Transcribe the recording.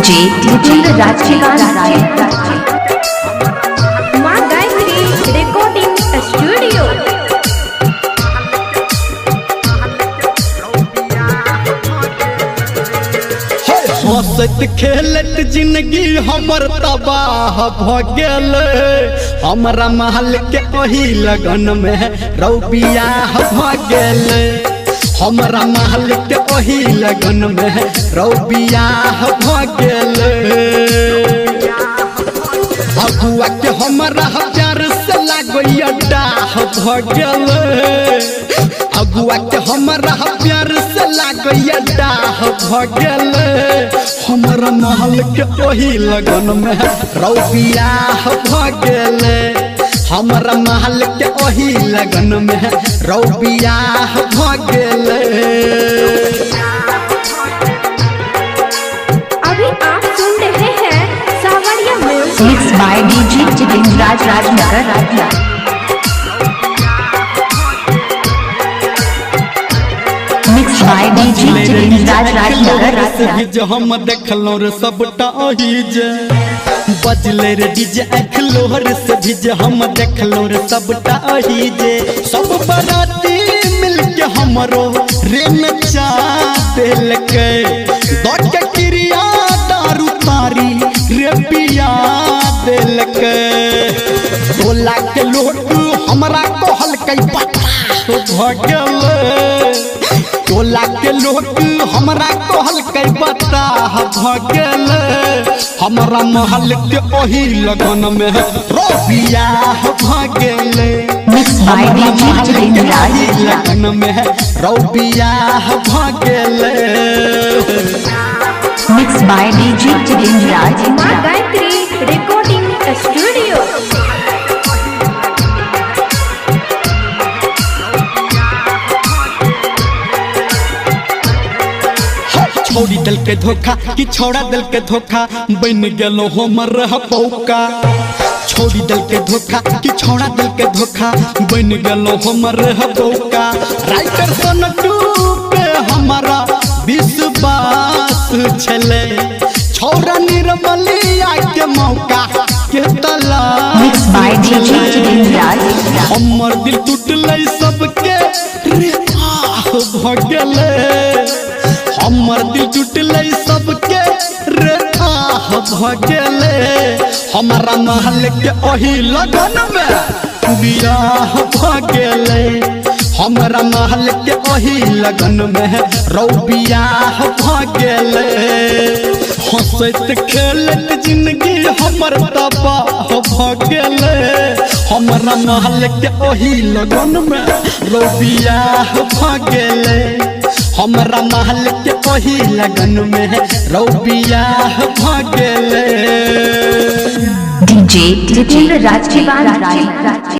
DJ Jitendra राजकीय माँ Gayatri recording studio. हंसत खेलत जिंदगी हमर तबाह भ गेल। हमरा महल के ओही लगन में रौबियाह भ गेल। हमरा महल के ओही लगन में रौबियाह भ गेल। अगुआ के हमरा प्यार से लागैया डाह भ गेल। अगुआ के हमरा प्यार से लागैया डाह भ गेल। हमरा महल के ओही लगन में रौबियाह भ गेल। हमरा महल के ओही लगन में रौबियाह भ गेल। अभी आप सुन रहे हैं Sawariya music. Mix by DJ Jitendra Rajnagar. Mix by DJ Jitendra Rajnagar. जो हम देखलो रे सबटा ओही जे बजले रे डीजे अखलोर से भी जे हम देखलो रे सबटा ओही जे। सब बराती मिलके हमरो रे नचा देलके। दौड़ के क्रिया दारू तारी रे पिया देलके। टोला के लोग हमरा कहल कई पता भ गेल। टोला के लोग हमरा कहल कई पता भ गेल। हमरा महल के ओही लगन में रौबियाह भ गेल। Mix by DJ Jitendra Rajnagar. लगन में रौबियाह भ गेल। मिक्स बाय डीजे जितेंद्र माँ राजनगर। Gayatri recording studio. छोड़ी दिल के धोखा कि छोड़ा दिल के धोखा बन गेलो हमर पौका। छोड़ी दिल के धोखा कि छोड़ा दिल के धोखा बन गेलो हमर पौका। राइटर सनटू पे हमारा विश्वास छले। छोरा निर्मलिया के मौका के तलाश। Mix by DJ Jitendra Rajnagar. हमर दिल टूटले सबके रे आह भ गेले। हमर दिल टूटले सबके रे आह भ गेले। हमारा महल के ओही लगन में बियाह भ गेले। हमरा महल के ओही लगन में रौबियाह भ गेले। हंसत खेलत जिंदगी हमर तबाह भ गेले। हमरा महल के ओही लगन में रौबियाह भ गेले। हमरा महल के ओही लगन में रौबियाह भ गेले। डीजे जितेंद्र राजकीय।